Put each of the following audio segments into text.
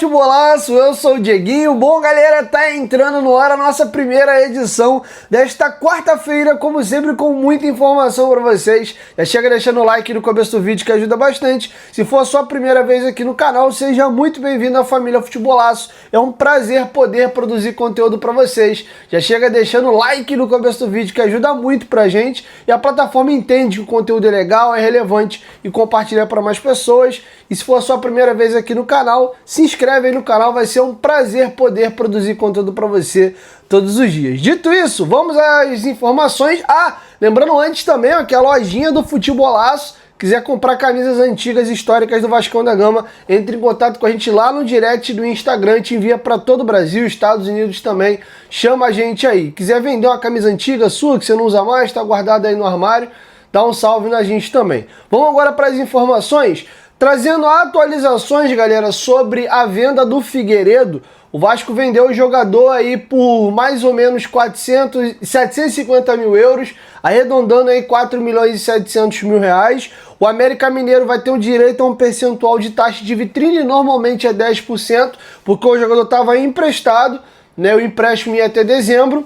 Futebolaço, eu sou o Dieguinho. Bom, galera, tá entrando no ar a nossa primeira edição desta quarta-feira, como sempre, com muita informação para vocês. Já chega deixando o like no começo do vídeo, que ajuda bastante. Se for a sua primeira vez aqui no canal, seja muito bem-vindo à família Futebolaço. É um prazer poder produzir conteúdo para vocês. Já chega deixando o like no começo do vídeo, que ajuda muito pra gente. E a plataforma entende que o conteúdo é legal, é relevante e compartilha para mais pessoas. E se for a sua primeira vez aqui no canal, se inscreve aí no canal, vai ser um prazer poder produzir conteúdo para você todos os dias. Dito isso, vamos às informações. Lembrando antes também, ó, que a lojinha do Futebolaço, quiser comprar camisas antigas históricas do Vascão da Gama, entre em contato com a gente lá no direct do Instagram, te envia para todo o Brasil, Estados Unidos também, chama a gente aí. Quiser vender uma camisa antiga sua, que você não usa mais, está guardada aí no armário, dá um salve na gente também. Vamos agora para as informações. Trazendo atualizações, galera, sobre a venda do Figueiredo. O Vasco vendeu o jogador aí por mais ou menos 750 mil euros, arredondando aí 4 milhões e 700 mil reais. O América Mineiro vai ter o direito a um percentual de taxa de vitrine, normalmente é 10%, porque o jogador estava emprestado, né? O empréstimo ia até dezembro.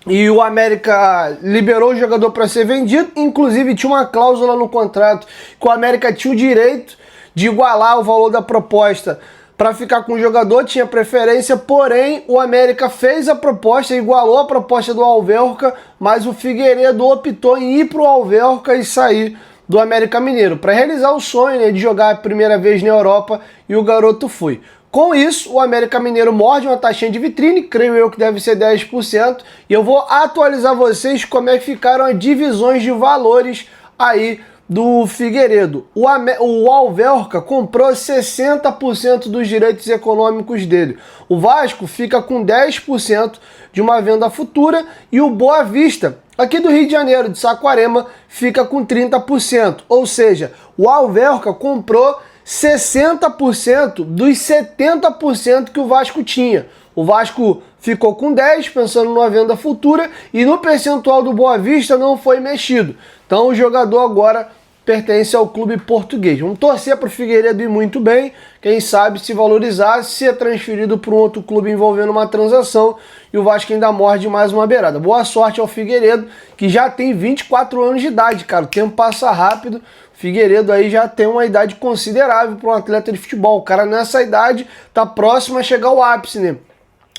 E o América liberou o jogador para ser vendido, inclusive tinha uma cláusula no contrato que o América tinha o direito de igualar o valor da proposta para ficar com o jogador, tinha preferência, porém o América fez a proposta, igualou a proposta do Alverca, mas o Figueiredo optou em ir para o Alverca e sair do América Mineiro, para realizar o sonho, né, de jogar a primeira vez na Europa, e o garoto foi. Com isso, o América Mineiro morde uma taxinha de vitrine, creio eu que deve ser 10%, e eu vou atualizar vocês como é que ficaram as divisões de valores aí do Figueiredo. O Alverca comprou 60% dos direitos econômicos dele. O Vasco fica com 10% de uma venda futura e o Boa Vista, aqui do Rio de Janeiro, de Saquarema, fica com 30%. Ou seja, o Alverca comprou 60% dos 70% que o Vasco tinha. O Vasco ficou com 10%, pensando numa venda futura, e no percentual do Boa Vista não foi mexido. Então o jogador agora pertence ao clube português. Vamos torcer para o Figueiredo ir muito bem, quem sabe se valorizar, ser transferido para um outro clube envolvendo uma transação, e o Vasco ainda morde mais uma beirada. Boa sorte ao Figueiredo, que já tem 24 anos de idade, cara. O tempo passa rápido. Figueiredo aí já tem uma idade considerável para um atleta de futebol. O cara nessa idade tá próximo a chegar ao ápice, né?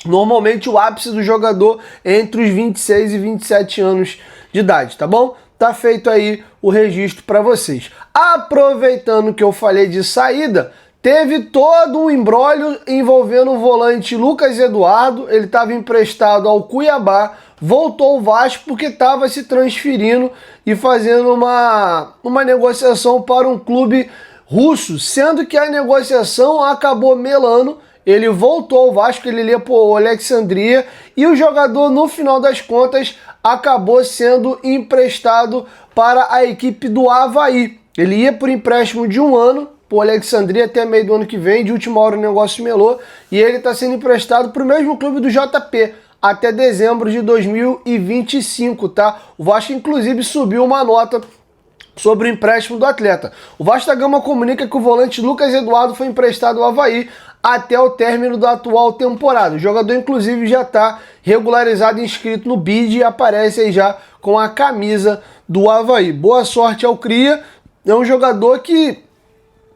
Normalmente o ápice do jogador é entre os 26 e 27 anos de idade, tá bom? Tá feito aí o registro para vocês. Aproveitando que eu falei de saída, teve todo um imbróglio envolvendo o volante Lucas Eduardo. Ele estava emprestado ao Cuiabá, voltou ao Vasco porque estava se transferindo e fazendo uma negociação para um clube russo, sendo que a negociação acabou melando. Ele voltou ao Vasco, ele ia para o Alexandria, e o jogador, no final das contas, acabou sendo emprestado para a equipe do Avaí. Ele ia por empréstimo de 1 ano, para o Alexandria até meio do ano que vem, de última hora o negócio melou, e ele está sendo emprestado para o mesmo clube do JP, até dezembro de 2025, tá? O Vasco, inclusive, subiu uma nota sobre o empréstimo do atleta. O Vasco da Gama comunica que o volante Lucas Eduardo foi emprestado ao Avaí até o término da atual temporada. O jogador, inclusive, já está regularizado e inscrito no BID e aparece aí já com a camisa do Avaí. Boa sorte ao Cria. É um jogador que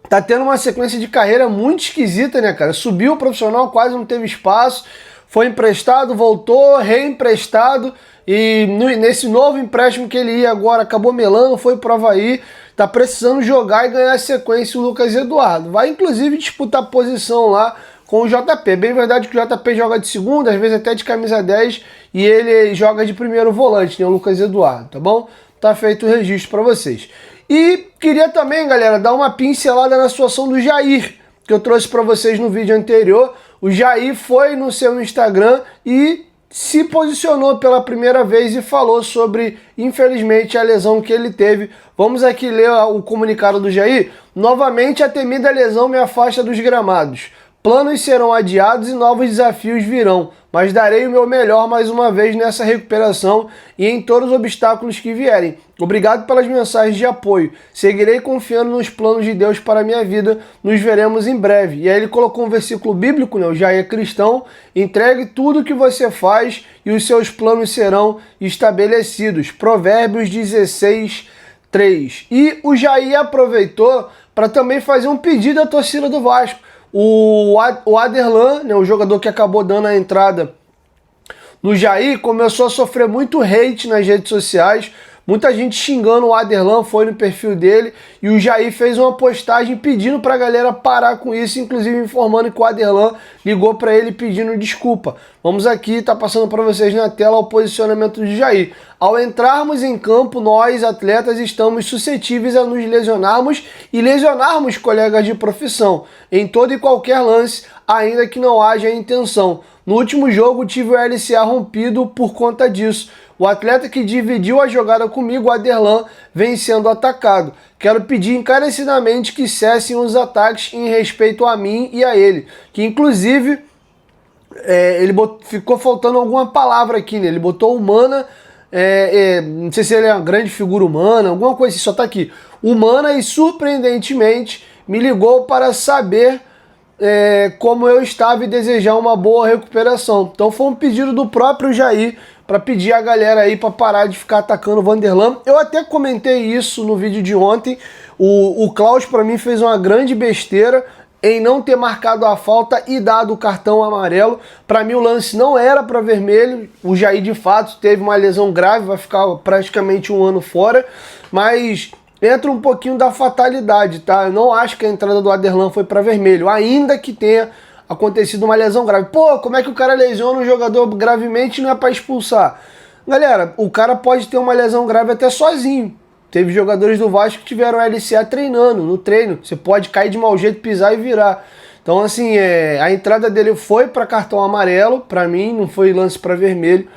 tá tendo uma sequência de carreira muito esquisita, né, cara? Subiu o profissional, quase não teve espaço, foi emprestado, voltou, reemprestado, e nesse novo empréstimo que ele ia agora, acabou melando, foi pro Avaí, tá precisando jogar e ganhar sequência o Lucas Eduardo. Vai inclusive disputar posição lá com o JP. Bem verdade que o JP joga de segunda, às vezes até de camisa 10, e ele joga de primeiro volante, né, o Lucas Eduardo, tá bom? Tá feito o registro para vocês. E queria também, galera, dar uma pincelada na situação do Jair, que eu trouxe para vocês no vídeo anterior. O Jair foi no seu Instagram e se posicionou pela primeira vez e falou sobre, infelizmente, a lesão que ele teve. Vamos aqui ler o comunicado do Jair. Novamente, a temida lesão me afasta dos gramados. Planos serão adiados e novos desafios virão, mas darei o meu melhor mais uma vez nessa recuperação e em todos os obstáculos que vierem. Obrigado pelas mensagens de apoio. Seguirei confiando nos planos de Deus para a minha vida. Nos veremos em breve. E aí ele colocou um versículo bíblico, né? O Jair é cristão. Entregue tudo o que você faz e os seus planos serão estabelecidos. Provérbios 16, 3. E o Jair aproveitou para também fazer um pedido à torcida do Vasco. O Aderlan, né, o jogador que acabou dando a entrada no Jair, começou a sofrer muito hate nas redes sociais. Muita gente xingando o Aderlan, foi no perfil dele, e o Jair fez uma postagem pedindo pra galera parar com isso, inclusive informando que o Aderlan ligou pra ele pedindo desculpa. Vamos aqui, tá passando para vocês na tela o posicionamento do Jair. Ao entrarmos em campo, nós, atletas, estamos suscetíveis a nos lesionarmos e lesionarmos colegas de profissão, em todo e qualquer lance, ainda que não haja intenção. No último jogo, tive o LCA rompido por conta disso. O atleta que dividiu a jogada comigo, o Aderlan, vem sendo atacado. Quero pedir encarecidamente que cessem os ataques em respeito a mim e a ele. Que inclusive, ficou faltando alguma palavra aqui, né? Ele botou humana, não sei se ele é uma grande figura humana, alguma coisa assim, só tá aqui. Humana e surpreendentemente me ligou para saber como eu estava e desejar uma boa recuperação. Então foi um pedido do próprio Jair para pedir a galera aí para parar de ficar atacando o Vanderlan. Eu até comentei isso no vídeo de ontem. O Klaus, para mim, fez uma grande besteira em não ter marcado a falta e dado o cartão amarelo. Para mim o lance não era para vermelho. O Jair de fato teve uma lesão grave, vai ficar praticamente um ano fora, mas entra um pouquinho da fatalidade, tá? Eu não acho que a entrada do Aderlan foi para vermelho, ainda que tenha acontecido uma lesão grave. Pô, como é que o cara lesiona um jogador gravemente e não é para expulsar? Galera, o cara pode ter uma lesão grave até sozinho. Teve jogadores do Vasco que tiveram LCA treinando, no treino. Você pode cair de mau jeito, pisar e virar. Então, assim, a entrada dele foi para cartão amarelo, para mim, não foi lance para vermelho.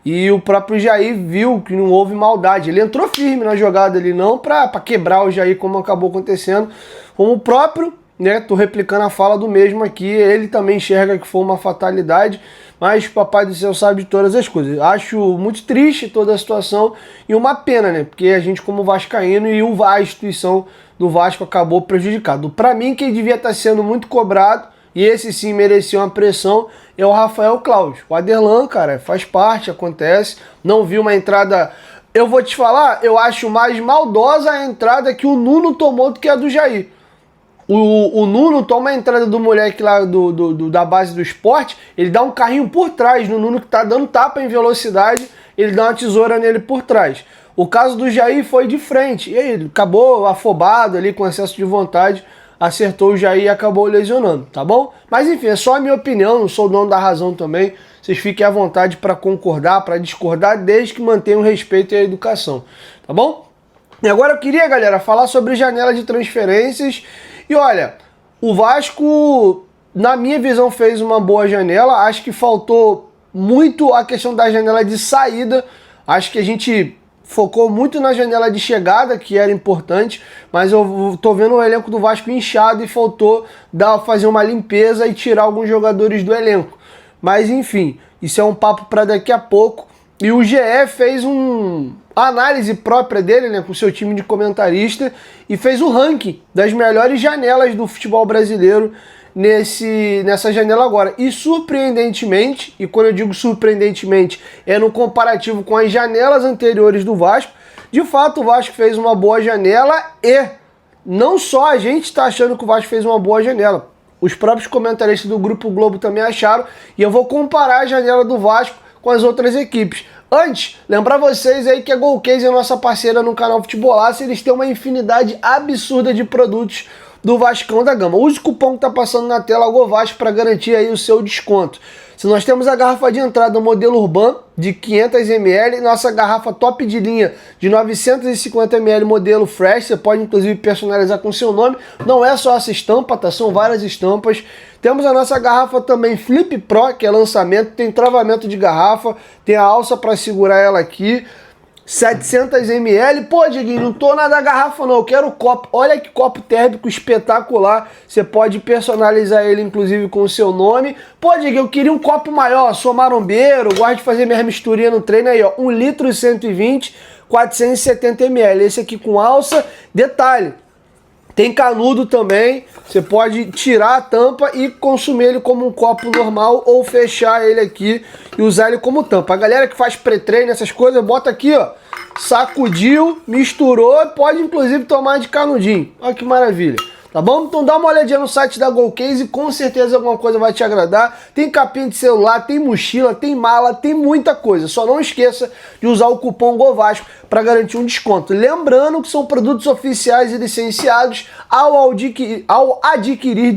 E o próprio Jair viu que não houve maldade. Ele entrou firme na jogada ali, não para quebrar o Jair, como acabou acontecendo. Como o próprio, né, tô replicando a fala do mesmo aqui, ele também enxerga que foi uma fatalidade, mas o Papai do Céu sabe de todas as coisas. Acho muito triste toda a situação e uma pena, né, porque a gente como vascaíno e a instituição do Vasco acabou prejudicado. Para mim, quem devia estar sendo muito cobrado, e esse sim merecia uma pressão, é o Rafael Klaus. O Aderlan, cara, faz parte, acontece, não vi uma entrada... Eu vou te falar, eu acho mais maldosa a entrada que o Nuno tomou do que a do Jair. O Nuno toma a entrada do moleque lá da base do esporte, ele dá um carrinho por trás no Nuno que tá dando tapa em velocidade, ele dá uma tesoura nele por trás. O caso do Jair foi de frente, e aí ele acabou afobado ali com excesso de vontade, acertou o Jair e acabou lesionando, tá bom? Mas enfim, é só a minha opinião, não sou o dono da razão também, vocês fiquem à vontade para concordar, para discordar, desde que mantenham o respeito e a educação, tá bom? E agora eu queria, galera, falar sobre janela de transferências. E olha, o Vasco, na minha visão, fez uma boa janela. Acho que faltou muito a questão da janela de saída. Acho que a gente focou muito na janela de chegada, que era importante, mas eu tô vendo o elenco do Vasco inchado e faltou fazer uma limpeza e tirar alguns jogadores do elenco. Mas enfim, isso é um papo para daqui a pouco. E o GE fez a análise própria dele, né, com o seu time de comentarista, e fez o ranking das melhores janelas do futebol brasileiro nessa janela agora. E surpreendentemente, e quando eu digo surpreendentemente, é no comparativo com as janelas anteriores do Vasco, de fato o Vasco fez uma boa janela e não só a gente está achando que o Vasco fez uma boa janela. Os próprios comentaristas do Grupo Globo também acharam, e eu vou comparar a janela do Vasco com as outras equipes. Antes, lembrar vocês aí que a Golcase é nossa parceira no canal Futebolaço, eles têm uma infinidade absurda de produtos do Vascão da Gama. Use o cupom que está passando na tela, GOVASCO, para garantir aí o seu desconto. Se nós temos a garrafa de entrada modelo Urban de 500 ml, nossa garrafa top de linha de 950 ml modelo Fresh, você pode inclusive personalizar com seu nome, não é só essa estampa, tá? São várias estampas. Temos a nossa garrafa também Flip Pro, que é lançamento, tem travamento de garrafa, tem a alça para segurar ela aqui. 700 ml. Pô, Dieguinho, não tô na da garrafa não, eu quero o copo. Olha que copo térmico espetacular. Você pode personalizar ele, inclusive, com o seu nome. Pô, Dieguinho, eu queria um copo maior, sou marombeiro, gosto de fazer minha misturinha no treino aí, ó. 1 litro e 120, 470 ml. Esse aqui com alça. Detalhe, tem canudo também, você pode tirar a tampa e consumir ele como um copo normal ou fechar ele aqui e usar ele como tampa. A galera que faz pré-treino, essas coisas, bota aqui, ó, sacudiu, misturou, pode inclusive tomar de canudinho. Olha que maravilha. Tá bom? Então dá uma olhadinha no site da Golcase, com certeza alguma coisa vai te agradar. Tem capinha de celular, tem mochila, tem mala, tem muita coisa. Só não esqueça de usar o cupom GOVASCO para garantir um desconto. Lembrando que são produtos oficiais e licenciados. Ao adquirir,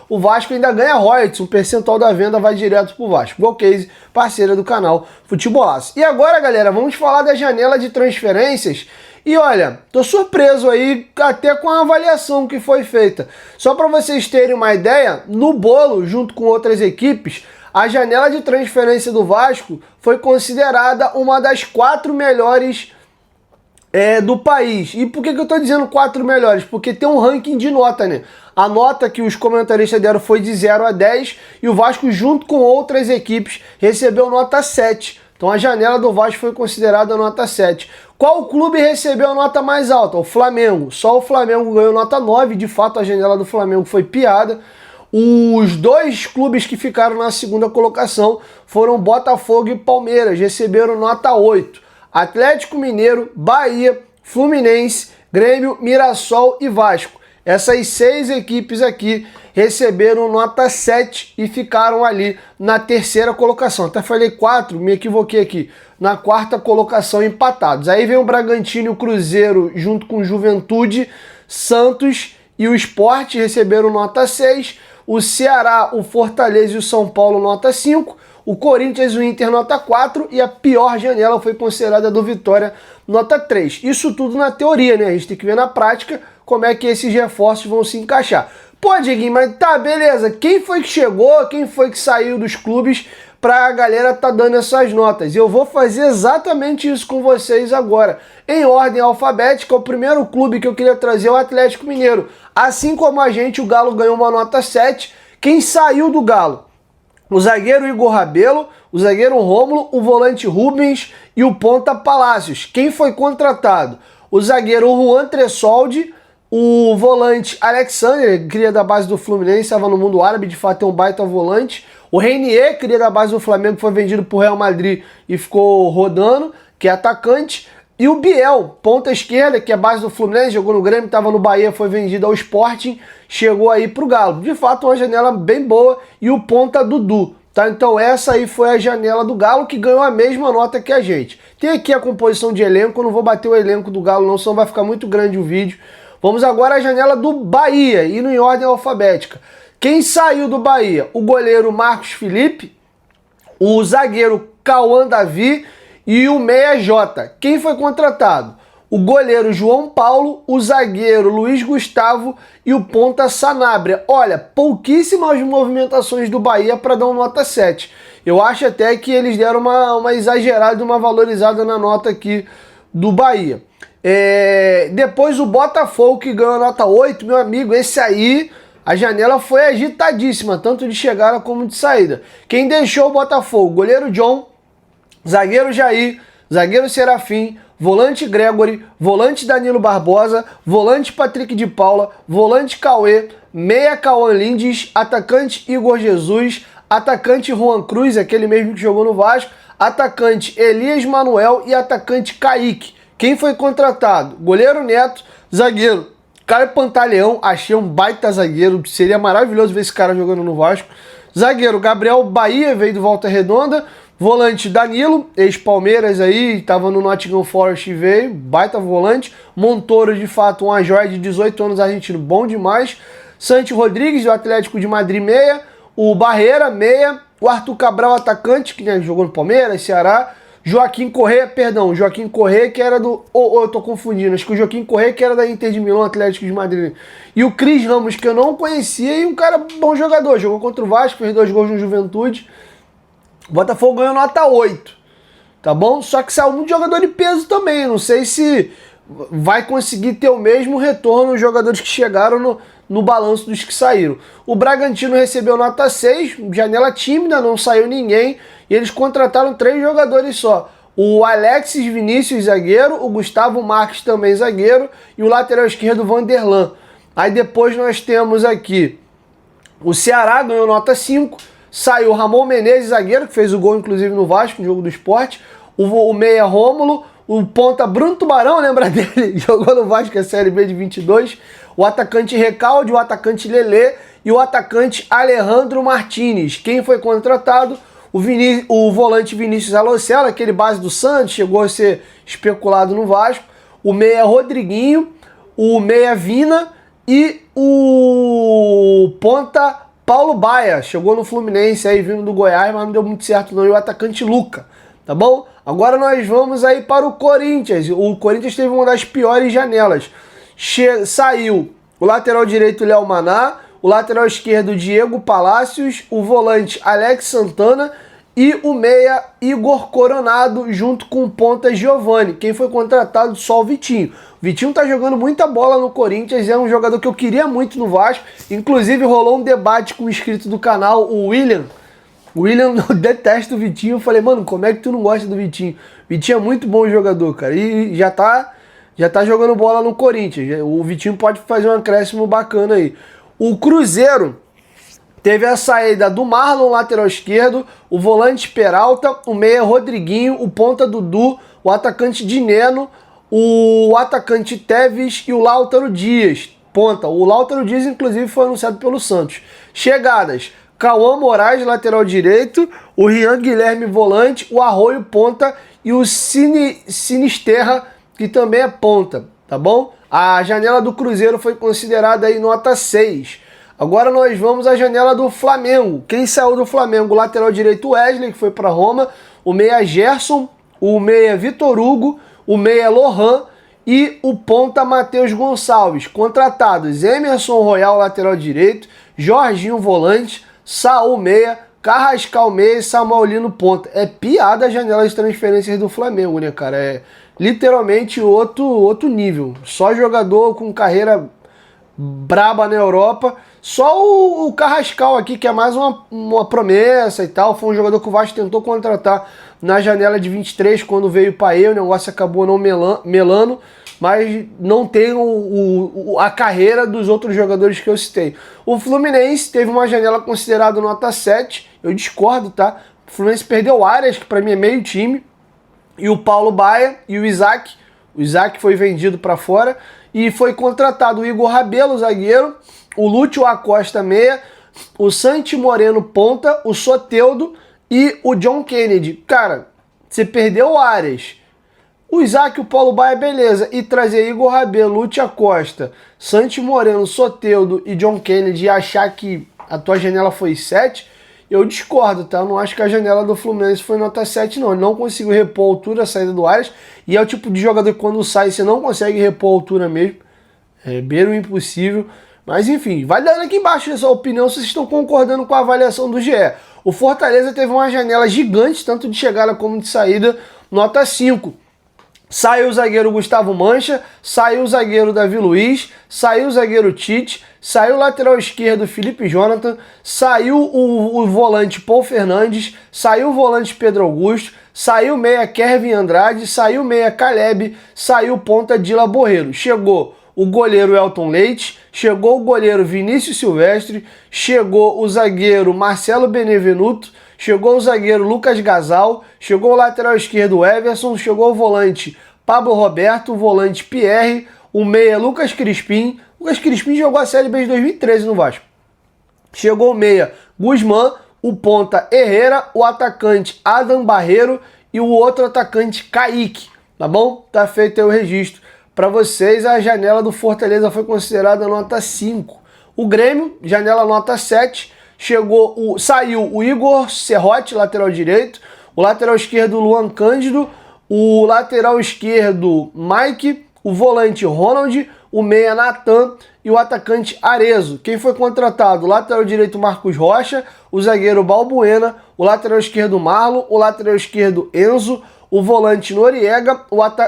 o Vasco ainda ganha royalties. Um percentual da venda vai direto pro Vasco. Golcase, parceira do canal Futebolaço. E agora, galera, vamos falar da janela de transferências. E olha, tô surpreso aí até com a avaliação que foi feita. Só para vocês terem uma ideia, no bolo, junto com outras equipes, a janela de transferência do Vasco foi considerada uma das 4 melhores do país. E por que eu tô dizendo 4 melhores? Porque tem um ranking de nota, né? A nota que os comentaristas deram foi de 0 a 10 e o Vasco, junto com outras equipes, recebeu nota 7. Então a janela do Vasco foi considerada nota 7. Qual clube recebeu a nota mais alta? O Flamengo. Só o Flamengo ganhou nota 9. De fato, a janela do Flamengo foi piada. Os 2 clubes que ficaram na segunda colocação foram Botafogo e Palmeiras. Receberam nota 8. Atlético Mineiro, Bahia, Fluminense, Grêmio, Mirassol e Vasco. Essas 6 equipes aqui receberam nota 7 e ficaram ali na terceira colocação. Até falei 4, me equivoquei aqui. Na quarta colocação, empatados. Aí vem o Bragantino e o Cruzeiro junto com o Juventude, Santos e o Sport receberam nota 6. O Ceará, o Fortaleza e o São Paulo nota 5. O Corinthians e o Inter nota 4. E a pior janela foi considerada do Vitória nota 3. Isso tudo na teoria, né? A gente tem que ver na prática como é que esses reforços vão se encaixar. Pô, Dieguinho, mas tá, beleza. Quem foi que chegou, quem foi que saiu dos clubes pra galera tá dando essas notas? Eu vou fazer exatamente isso com vocês agora. Em ordem alfabética, o primeiro clube que eu queria trazer é o Atlético Mineiro. Assim como a gente, o Galo ganhou uma nota 7. Quem saiu do Galo? O zagueiro Igor Rabelo, o zagueiro Rômulo, o volante Rubens e o ponta Palácios. Quem foi contratado? O zagueiro Juan Tressoldi, o volante Alexander, cria da base do Fluminense, estava no mundo árabe, de fato é um baita volante. O Renier, cria da base do Flamengo, foi vendido para o Real Madrid e ficou rodando, que é atacante. E o Biel, ponta esquerda, que é base do Fluminense, jogou no Grêmio, estava no Bahia, foi vendido ao Sporting, chegou aí para o Galo. De fato, uma janela bem boa. E o ponta Dudu. Tá? Então essa aí foi a janela do Galo, que ganhou a mesma nota que a gente. Tem aqui a composição de elenco, eu não vou bater o elenco do Galo não, senão vai ficar muito grande o vídeo. Vamos agora à janela do Bahia, indo em ordem alfabética. Quem saiu do Bahia? O goleiro Marcos Felipe, o zagueiro Cauã Davi e o meia Jota. Quem foi contratado? O goleiro João Paulo, o zagueiro Luiz Gustavo e o ponta Sanabria. Olha, pouquíssimas movimentações do Bahia para dar uma nota 7. Eu acho até que eles deram uma exagerada, uma valorizada na nota aqui do Bahia. Depois o Botafogo, que ganhou a nota 8, meu amigo, esse aí, a janela foi agitadíssima, tanto de chegada como de saída. Quem deixou o Botafogo? Goleiro John, zagueiro Jair, zagueiro Serafim, volante Gregory, volante Danilo Barbosa, volante Patrick de Paula, volante Cauê, meia Cauã Lindes, atacante Igor Jesus, atacante Juan Cruz, aquele mesmo que jogou no Vasco, atacante Elias Manuel e atacante Kaique. Quem foi contratado? Goleiro Neto, zagueiro Caio Pantaleão, achei um baita zagueiro, seria maravilhoso ver esse cara jogando no Vasco. Zagueiro Gabriel Bahia, veio do Volta Redonda. Volante Danilo, ex-Palmeiras aí, estava no Nottingham Forest e veio, baita volante. Montoro, de fato, uma joia de 18 anos, argentino, bom demais. Santi Rodrigues, do Atlético de Madrid, meia. O Barreira, meia. O Arthur Cabral, atacante, que jogou no Palmeiras, Ceará. Joaquim Corrêa, que era do... eu tô confundindo, acho que o Joaquim Corrêa, que era da Inter de Milão, Atlético de Madrid. E o Cris Ramos, que eu não conhecia, e um cara bom jogador, jogou contra o Vasco, fez 2 gols no Juventude. O Botafogo ganhou nota 8. tá bom? Só que saiu muito jogador de peso também, não sei se vai conseguir ter o mesmo retorno os jogadores que chegaram no balanço dos que saíram. O Bragantino recebeu nota 6, janela tímida, não saiu ninguém, e eles contrataram 3 jogadores só. O Alexis Vinícius, zagueiro, o Gustavo Marques, também zagueiro, e o lateral esquerdo, Vanderlan. Aí depois nós temos aqui o Ceará, ganhou nota 5, saiu o Ramon Menezes, zagueiro, que fez o gol inclusive no Vasco, no jogo do Sport, o meia Rômulo, o ponta Bruno Tubarão, lembra dele? Jogou no Vasco, a Série B de 22. O atacante Recalde, o atacante Lelê e o atacante Alejandro Martinez. Quem foi contratado? O volante Vinícius Alocella, aquele base do Santos, chegou a ser especulado no Vasco. O meia Rodriguinho, o meia Vina e o ponta Paulo Baia. Chegou no Fluminense aí, vindo do Goiás, mas não deu muito certo não. E o atacante Luca, tá bom? Agora nós vamos aí para o Corinthians. O Corinthians teve uma das piores janelas. Saiu o lateral direito Léo Maná, o lateral esquerdo Diego Palacios, o volante Alex Santana e o meia Igor Coronado junto com o ponta Giovani. Quem foi contratado? Só o Vitinho. O Vitinho tá jogando muita bola no Corinthians, é um jogador que eu queria muito no Vasco. Inclusive rolou um debate com o inscrito do canal, o William. O William detesta o Vitinho. Eu falei, mano, como é que tu não gosta do Vitinho? O Vitinho é muito bom jogador, cara. E já tá jogando bola no Corinthians. O Vitinho pode fazer um acréscimo bacana aí. O Cruzeiro teve a saída do Marlon, lateral esquerdo, o volante Peralta, o meia Rodriguinho, o ponta Dudu, o atacante Dineno, o atacante Teves e o Lautaro Dias, ponta. O Lautaro Dias, inclusive, foi anunciado pelo Santos. Chegadas: Cauã Moraes, lateral direito, o Rian Guilherme, volante, o Arroio, ponta, e o Sinisterra, que também é ponta, tá bom? A janela do Cruzeiro foi considerada aí nota 6. Agora nós vamos à janela do Flamengo. Quem saiu do Flamengo? O lateral direito Wesley, que foi para Roma, o meia Gerson, o meia Vitor Hugo, o meia Lohan e o ponta Matheus Gonçalves. Contratados: Emerson Royal, lateral direito, Jorginho, volante, Saul, meia, Carrascal, meia e Samuelino, ponta. É piada a janela de transferências do Flamengo, né, cara? É literalmente outro nível. Só jogador com carreira braba na Europa. Só o Carrascal aqui, que é mais uma promessa e tal. Foi um jogador que o Vasco tentou contratar na janela de 23, quando veio o Paê. O negócio acabou não melando, mas não tem a carreira dos outros jogadores que eu citei. O Fluminense teve uma janela considerada nota 7. Eu discordo, tá? O Fluminense perdeu Arias, que pra mim é meio time, e o Paulo Baia e o Isaac. O Isaac foi vendido para fora e foi contratado o Igor Rabelo, zagueiro, o Lúcio Acosta, meia, o Santi Moreno, ponta, o Soteldo e o John Kennedy. Cara, você perdeu o Arias, o Isaac e o Paulo Baia, beleza, e trazer Igor Rabelo, Lúcio Acosta, Santi Moreno, Soteldo e John Kennedy e achar que a tua janela foi 7, eu discordo, tá? Eu não acho que a janela do Fluminense foi nota 7, não. Ele não conseguiu repor a altura, a saída do Arias. E é o tipo de jogador que quando sai, você não consegue repor a altura mesmo. É beiro impossível. Mas enfim, vai dando aqui embaixo essa opinião se vocês estão concordando com a avaliação do GE. O Fortaleza teve uma janela gigante, tanto de chegada como de saída, nota 5. Saiu o zagueiro Gustavo Mancha, saiu o zagueiro Davi Luiz, saiu o zagueiro Tite, saiu o lateral esquerdo Felipe Jonathan, saiu o volante Paul Fernandes, saiu o volante Pedro Augusto, saiu o meia Kevin Andrade, saiu o meia Caleb, saiu o ponta Dila Borreiro. Chegou o goleiro Elton Leite, chegou o goleiro Vinícius Silvestre, chegou o zagueiro Marcelo Benevenuto, chegou o zagueiro Lucas Gasal, chegou o lateral esquerdo Everson, chegou o volante Pablo Roberto, o volante Pierre, o meia Lucas Crispim. Lucas Crispim jogou a Série B de 2013 no Vasco. Chegou o meia Guzmán, o ponta Herrera, o atacante Adam Barreiro e o outro atacante Kaique. Tá bom? Tá feito aí o registro. Para vocês, a janela do Fortaleza foi considerada nota 5. O Grêmio, janela nota 7. Saiu o Igor Serrote, lateral direito, o lateral esquerdo Luan Cândido, o lateral esquerdo Mike, o volante Ronald, o meia Natan e o atacante Arezo. Quem foi contratado? O lateral direito Marcos Rocha, o zagueiro Balbuena, o lateral esquerdo Marlon, o lateral esquerdo Enzo, o volante Noriega,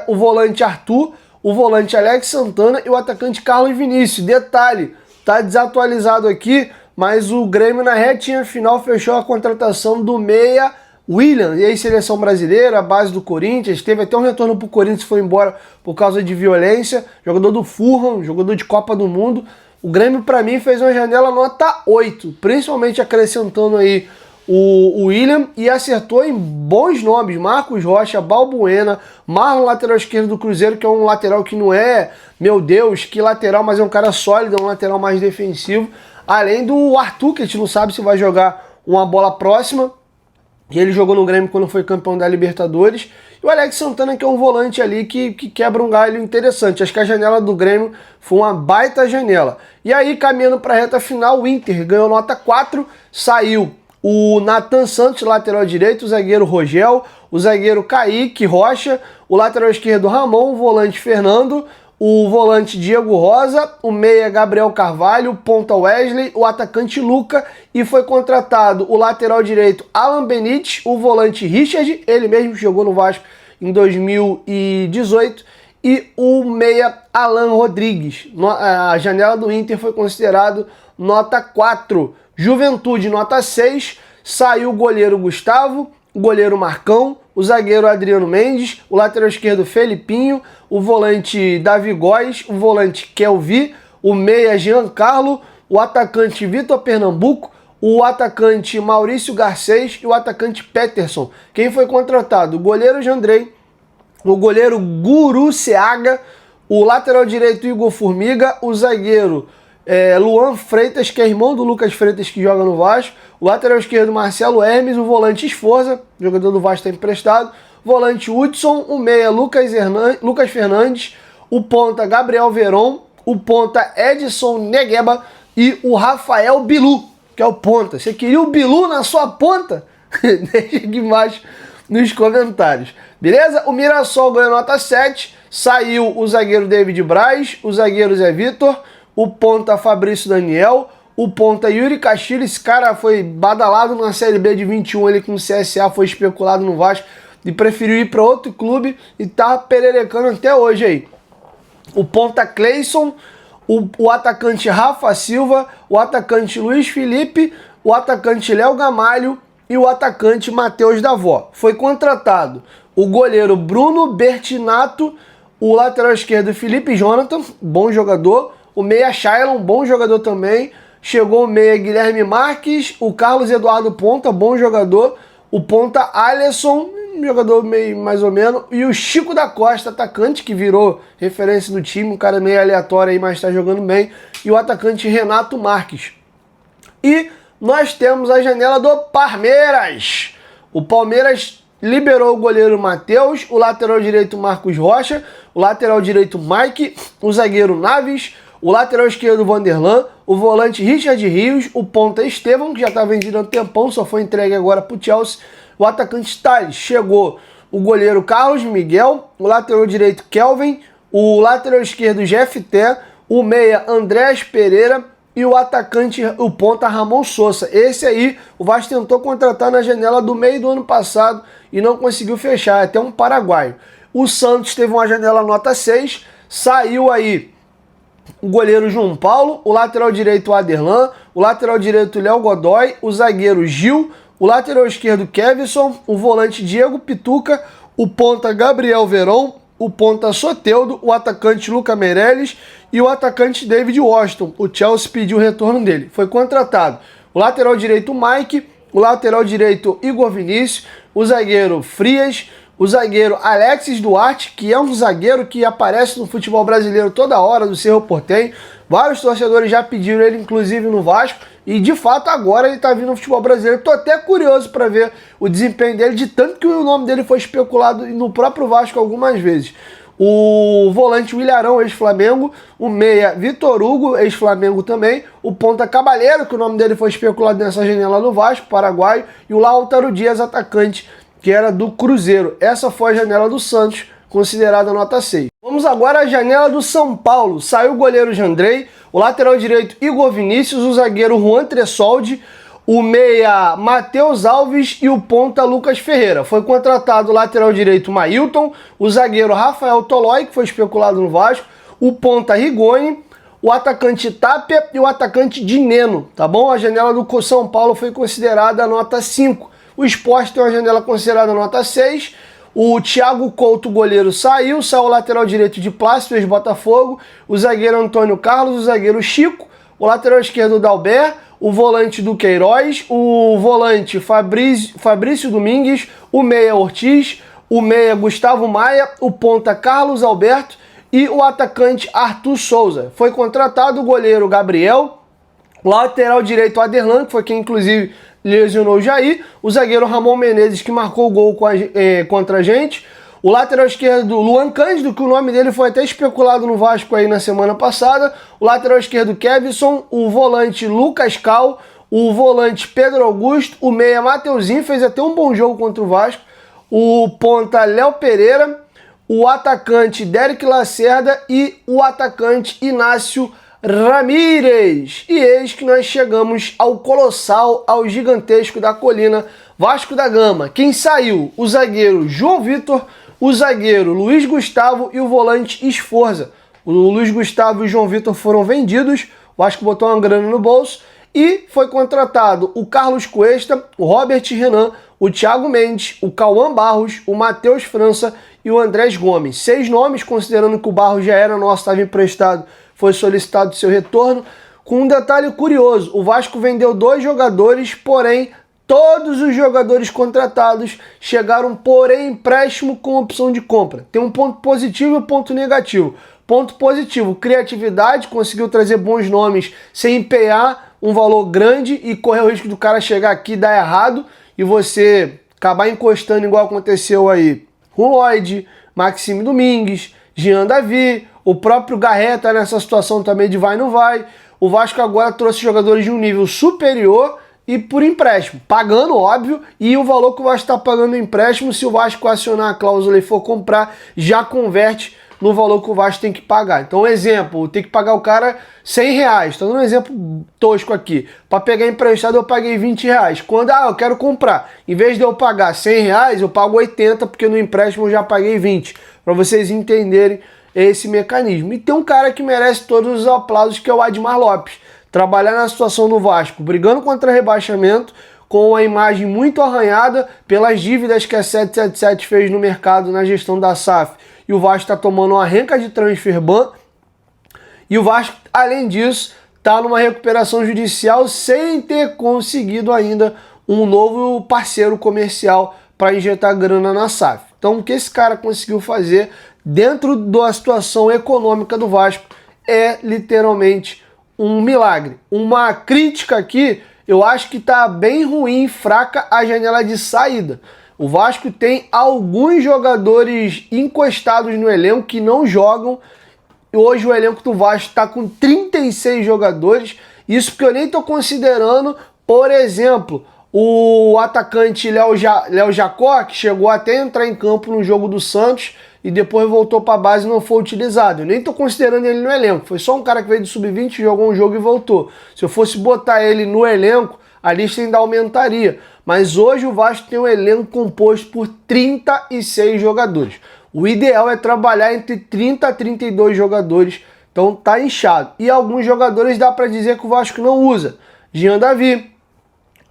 o volante Arthur, o volante Alex Santana e o atacante Carlos Vinícius. Detalhe, tá desatualizado aqui, mas o Grêmio na retinha final fechou a contratação do meia William, e aí seleção brasileira, base do Corinthians, teve até um retorno pro Corinthians, foi embora por causa de violência, jogador do Fulham, jogador de Copa do Mundo. O Grêmio, para mim, fez uma janela nota 8, principalmente acrescentando aí o William, e acertou em bons nomes, Marcos Rocha, Balbuena, Marlon, lateral esquerdo do Cruzeiro, que é um lateral que não é, meu Deus, que lateral, mas é um cara sólido, é um lateral mais defensivo, além do Arthur, que a gente não sabe se vai jogar uma bola próxima, e ele jogou no Grêmio quando foi campeão da Libertadores. E o Alex Santana, que é um volante ali que quebra um galho interessante. Acho que a janela do Grêmio foi uma baita janela. E aí, caminhando para a reta final, o Inter ganhou nota 4, saiu o Nathan Santos, lateral direito, o zagueiro Rogel, o zagueiro Kaique Rocha, o lateral esquerdo Ramon, o volante Fernando, o volante Diego Rosa, o meia Gabriel Carvalho, o ponta Wesley, o atacante Luca, e foi contratado o lateral direito Alan Benítez, o volante Richard, ele mesmo jogou no Vasco em 2018, e o meia Alan Rodrigues. A janela do Inter foi considerado nota 4. Juventude, nota 6, saiu o goleiro Gustavo, o goleiro Marcão, o zagueiro Adriano Mendes, o lateral esquerdo Felipinho, o volante Davi Góes, o volante Kelvi, o meia Giancarlo, o atacante Vitor Pernambuco, o atacante Maurício Garcês e o atacante Peterson. Quem foi contratado? O goleiro Jandrei, o goleiro Guru Seaga, o lateral direito Igor Formiga, o zagueiro Luan Freitas, que é irmão do Lucas Freitas, que joga no Vasco, o lateral esquerdo Marcelo Hermes, o volante Esforza, jogador do Vasco está emprestado, volante Hudson, o meia Lucas Fernandes, o ponta Gabriel Veron, o ponta Edson Negueba e o Rafael Bilu, que é o ponta. Você queria o Bilu na sua ponta? Deixa aqui embaixo nos comentários. Beleza? O Mirassol ganhou nota 7, saiu o zagueiro David Braz, o zagueiro Zé Vitor, o ponta Fabrício Daniel, o ponta Yuri Castilho. Esse cara foi badalado na Série B de 21, ele com o CSA, foi especulado no Vasco e preferiu ir para outro clube e tá pererecando até hoje aí. O ponta Cleison, o atacante Rafa Silva, o atacante Luiz Felipe, o atacante Léo Gamalho e o atacante Matheus Davó. Foi contratado o goleiro Bruno Bertinato, o lateral esquerdo Felipe Jonathan, bom jogador, o meia Shailon, bom jogador também, chegou o meia Guilherme Marques, o Carlos Eduardo Ponta, bom jogador, o ponta Alisson, jogador meio mais ou menos, e o Chico da Costa, atacante, que virou referência do time, um cara meio aleatório aí, mas está jogando bem, e o atacante Renato Marques. E nós temos a janela do Palmeiras. O Palmeiras liberou o goleiro Matheus, o lateral direito Marcos Rocha, o lateral direito Mike, o zagueiro Naves, o lateral esquerdo Vanderlan, o volante Richard Rios, o ponta Estevão, que já está vendido há um tempão, só foi entregue agora para o Chelsea, o atacante Thales. Chegou o goleiro Carlos Miguel, o lateral direito Kelvin, o lateral esquerdo Jeff Té, o meia Andrés Pereira e o atacante, o ponta Ramon Sousa. Esse aí o Vasco tentou contratar na janela do meio do ano passado e não conseguiu fechar, até um paraguaio. O Santos teve uma janela nota 6, saiu aí o goleiro João Paulo, o lateral direito Aderlan, o lateral direito Léo Godoy, o zagueiro Gil, o lateral esquerdo Kevson, o volante Diego Pituca, o ponta Gabriel Veron, o ponta Soteldo, o atacante Luca Meirelles e o atacante David Washington. O Chelsea pediu o retorno dele. Foi contratado o lateral direito Mike, o lateral direito Igor Vinícius, o zagueiro Frias, o zagueiro Alexis Duarte, que é um zagueiro que aparece no futebol brasileiro toda hora, do Cerro Porteño. Vários torcedores já pediram ele, inclusive no Vasco, e de fato agora ele está vindo no futebol brasileiro. Estou até curioso para ver o desempenho dele, de tanto que o nome dele foi especulado no próprio Vasco algumas vezes. O volante Willarão, ex-Flamengo, o meia Vitor Hugo, ex-Flamengo também, o ponta Cabaleiro, que o nome dele foi especulado nessa janela no Vasco, paraguaio, e o Lautaro Dias, atacante, que era do Cruzeiro. Essa foi a janela do Santos, considerada nota 6. Vamos agora à janela do São Paulo. Saiu o goleiro Jandrei, o lateral direito Igor Vinícius, o zagueiro Juan Tressoldi, o meia Matheus Alves e o ponta Lucas Ferreira. Foi contratado o lateral direito Mailton, o zagueiro Rafael Tolói, que foi especulado no Vasco, o ponta Rigoni, o atacante Tapia e o atacante Dineno, tá bom? A janela do São Paulo foi considerada nota 5. O Sport tem uma janela considerada nota 6. O Thiago Couto, goleiro, saiu o lateral direito de Plácido, ex-Botafogo, o zagueiro Antônio Carlos, o zagueiro Chico, o lateral esquerdo Dalber, o volante do Queiroz, o volante Fabrício Domingues, o meia Ortiz, o meia Gustavo Maia, o ponta Carlos Alberto e o atacante Arthur Souza. Foi contratado o goleiro Gabriel, o lateral direito Aderlan, que foi quem inclusive lesionou o Jair, o zagueiro Ramon Menezes, que marcou o gol contra a gente, o lateral esquerdo Luan Cândido, que o nome dele foi até especulado no Vasco aí na semana passada, o lateral esquerdo Kevson, o volante Lucas Cal, o volante Pedro Augusto, o meia Mateuzinho, fez até um bom jogo contra o Vasco, o ponta Léo Pereira, o atacante Derek Lacerda e o atacante Inácio Ramírez. E eis que nós chegamos ao colossal, ao gigantesco da colina Vasco da Gama. Quem saiu? O zagueiro João Vitor, o zagueiro Luiz Gustavo e o volante Esforza. O Luiz Gustavo e o João Vitor foram vendidos, o Vasco botou uma grana no bolso e foi contratado o Carlos Cuesta, o Robert Renan, o Thiago Mendes, o Cauã Barros, o Matheus França e o Andrés Gomes. 6 nomes, considerando que o Barros já era nosso, estava emprestado, foi solicitado seu retorno. Com um detalhe curioso, o Vasco vendeu 2 jogadores, porém todos os jogadores contratados chegaram por empréstimo com opção de compra. Tem um ponto positivo e um ponto negativo. Ponto positivo, criatividade, conseguiu trazer bons nomes sem empenhar um valor grande e correr o risco do cara chegar aqui e dar errado e você acabar encostando igual aconteceu aí com o Lloyd, Maxime Domingues, Jean Davi, o próprio Garré tá nessa situação também de vai não vai. O Vasco agora trouxe jogadores de um nível superior e por empréstimo, pagando, óbvio, e o valor que o Vasco está pagando no empréstimo, se o Vasco acionar a cláusula e for comprar, já converte no valor que o Vasco tem que pagar. Então, exemplo, tem que pagar o cara R$100, estou dando um exemplo tosco aqui. Para pegar emprestado eu paguei R$20. Quando eu quero comprar, em vez de eu pagar R$100, eu pago 80, porque no empréstimo eu já paguei 20, para vocês entenderem esse mecanismo. E tem um cara que merece todos os aplausos, que é o Admar Lopes. Trabalhar na situação do Vasco, brigando contra rebaixamento, com a imagem muito arranhada pelas dívidas que a 777 fez no mercado na gestão da SAF. E o Vasco está tomando uma renca de transfer ban. E o Vasco, além disso, está numa recuperação judicial sem ter conseguido ainda um novo parceiro comercial para injetar grana na SAF. Então, o que esse cara conseguiu fazer dentro da situação econômica do Vasco é literalmente um milagre. Uma crítica aqui, eu acho que está bem ruim, fraca a janela de saída. O Vasco tem alguns jogadores encostados no elenco que não jogam. Hoje o elenco do Vasco está com 36 jogadores. Isso porque eu nem estou considerando, por exemplo, o atacante Léo Jacó, que chegou até a entrar em campo no jogo do Santos e depois voltou para a base e não foi utilizado. Eu nem estou considerando ele no elenco. Foi só um cara que veio do Sub-20, jogou um jogo e voltou. Se eu fosse botar ele no elenco, a lista ainda aumentaria. Mas hoje o Vasco tem um elenco composto por 36 jogadores. O ideal é trabalhar entre 30 a 32 jogadores. Então tá inchado. E alguns jogadores dá para dizer que o Vasco não usa. Jean Davi,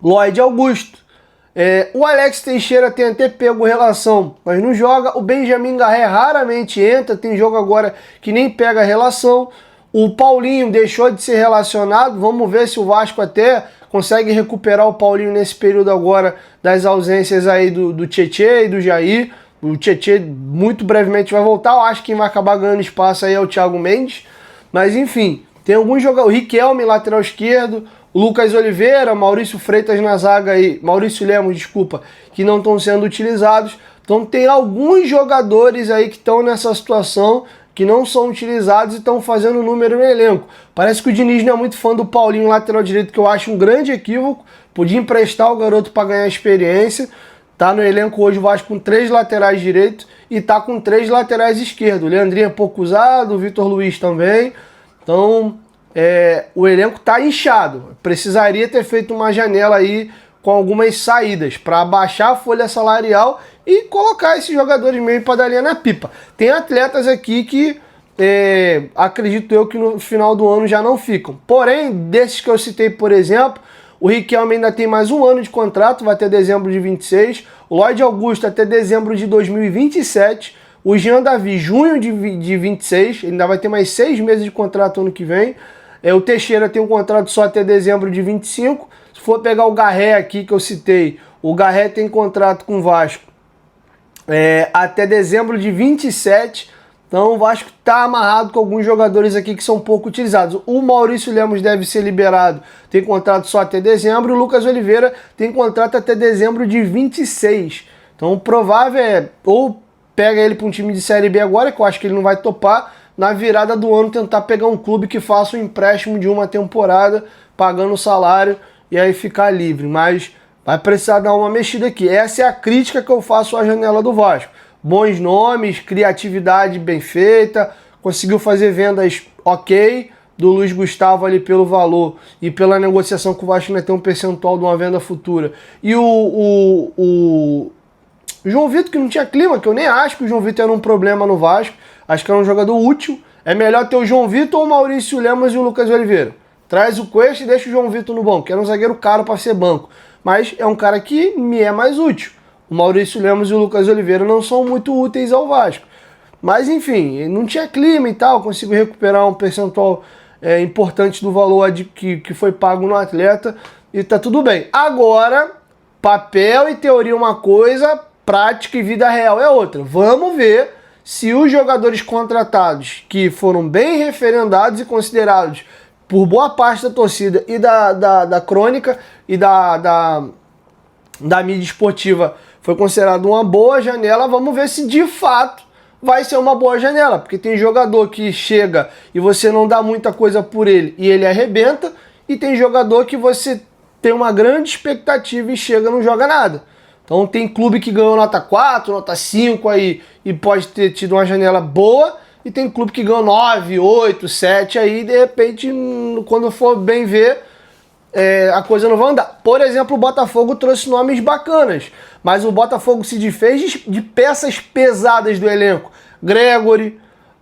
Lloyd Augusto. O Alex Teixeira tem até pego relação, mas não joga. O Benjamin Garré raramente entra, tem jogo agora que nem pega relação. O Paulinho deixou de ser relacionado, vamos ver se o Vasco até consegue recuperar o Paulinho nesse período agora das ausências aí do Tietê e do Jair. O Tietê muito brevemente vai voltar, eu acho que quem vai acabar ganhando espaço aí é o Thiago Mendes. Mas enfim, tem alguns jogadores, o Riquelme, lateral esquerdo, o Lucas Oliveira, Maurício Freitas na zaga aí, Maurício Lemos, desculpa, que não estão sendo utilizados. Então tem alguns jogadores aí que estão nessa situação, que não são utilizados e estão fazendo número no elenco. Parece que o Diniz não é muito fã do Paulinho, lateral direito, que eu acho um grande equívoco. Podia emprestar o garoto para ganhar experiência. Tá no elenco hoje o Vasco com 3 laterais direitos e tá com 3 laterais esquerdos. O Leandrinho é pouco usado, o Vitor Luiz também. Então o elenco está inchado. Precisaria ter feito uma janela aí com algumas saídas para abaixar a folha salarial e colocar esses jogadores meio para dar linha na pipa. Tem atletas aqui que acredito eu que no final do ano já não ficam. Porém, desses que eu citei, por exemplo, o Riquelme ainda tem mais um ano de contrato, vai até dezembro de 26. O Lloyd Augusto até dezembro de 2027. O Jean Davi, junho de 26. Ele ainda vai ter mais 6 meses de contrato ano que vem. O Teixeira tem um contrato só até dezembro de 25. Se for pegar o Garré aqui que eu citei, o Garré tem contrato com o Vasco até dezembro de 27. Então o Vasco está amarrado com alguns jogadores aqui que são pouco utilizados. O Maurício Lemos deve ser liberado, tem contrato só até dezembro. O Lucas Oliveira tem contrato até dezembro de 26. Então o provável ou pega ele para um time de Série B agora, que eu acho que ele não vai topar, na virada do ano tentar pegar um clube que faça um empréstimo de uma temporada, pagando o salário e aí ficar livre. Mas vai precisar dar uma mexida aqui. Essa é a crítica que eu faço à janela do Vasco. Bons nomes, criatividade bem feita, conseguiu fazer vendas ok, do Luiz Gustavo ali pelo valor e pela negociação que o Vasco ainda tem um percentual de uma venda futura. E o João Vitor, que não tinha clima, que eu nem acho que o João Vitor era um problema no Vasco, acho que era um jogador útil. É melhor ter o João Vitor ou o Maurício Lemos e o Lucas Oliveira. Traz o Cuesta e deixa o João Vitor no banco, que era um zagueiro caro para ser banco, mas é um cara que me é mais útil. O Maurício Lemos e o Lucas Oliveira não são muito úteis ao Vasco. Mas enfim, não tinha clima e tal, consigo recuperar um percentual importante do valor que foi pago no atleta e tá tudo bem. Agora, papel e teoria é uma coisa, prática e vida real é outra. Vamos ver se os jogadores contratados, que foram bem referendados e considerados por boa parte da torcida e da crônica e da mídia esportiva, foi considerado uma boa janela, vamos ver se de fato vai ser uma boa janela, porque tem jogador que chega e você não dá muita coisa por ele e ele arrebenta, e tem jogador que você tem uma grande expectativa e chega e não joga nada. Então tem clube que ganhou nota 4, nota 5 aí e pode ter tido uma janela boa, e tem clube que ganhou 9, 8, 7 aí, e de repente, quando for bem ver, a coisa não vai andar. Por exemplo, o Botafogo trouxe nomes bacanas, mas o Botafogo se desfez de peças pesadas do elenco. Gregory,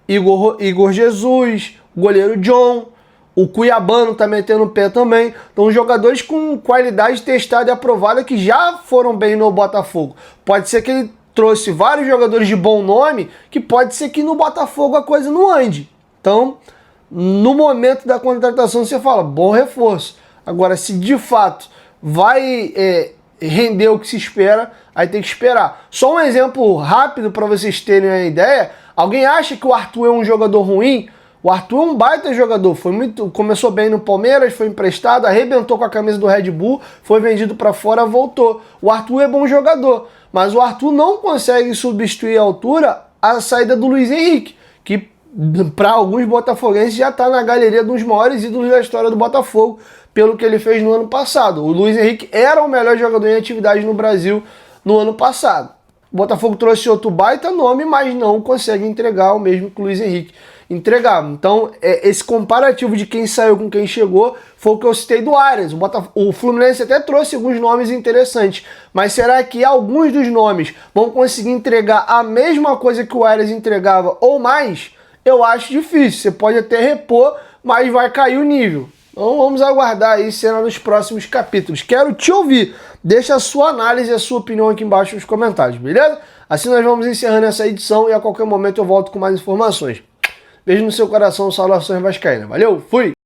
Igor Jesus, o goleiro John, o Cuiabano tá metendo o pé também. Então jogadores com qualidade testada e aprovada que já foram bem no Botafogo. Pode ser que ele trouxe vários jogadores de bom nome, que pode ser que no Botafogo a coisa não ande. Então, no momento da contratação você fala, bom reforço. Agora, se de fato vai render o que se espera, aí tem que esperar. Só um exemplo rápido para vocês terem uma ideia. Alguém acha que o Arthur é um jogador ruim? O Arthur é um baita jogador. Começou bem no Palmeiras, foi emprestado, arrebentou com a camisa do Red Bull, foi vendido para fora, voltou. O Arthur é bom jogador, mas o Arthur não consegue substituir à altura a saída do Luiz Henrique, que para alguns botafoguenses já está na galeria dos maiores ídolos da história do Botafogo, pelo que ele fez no ano passado. O Luiz Henrique era o melhor jogador em atividade no Brasil no ano passado. O Botafogo trouxe outro baita nome, mas não consegue entregar o mesmo que o Luiz Henrique entregava. Então, esse comparativo de quem saiu com quem chegou foi o que eu citei do Arias. O Fluminense até trouxe alguns nomes interessantes, mas será que alguns dos nomes vão conseguir entregar a mesma coisa que o Arias entregava ou mais? Eu acho difícil. Você pode até repor, mas vai cair o nível. Então vamos aguardar aí cena nos próximos capítulos. Quero te ouvir. Deixa a sua análise e a sua opinião aqui embaixo nos comentários, beleza? Assim nós vamos encerrando essa edição e a qualquer momento eu volto com mais informações. Beijo no seu coração, saudações vascaínas. Valeu, fui!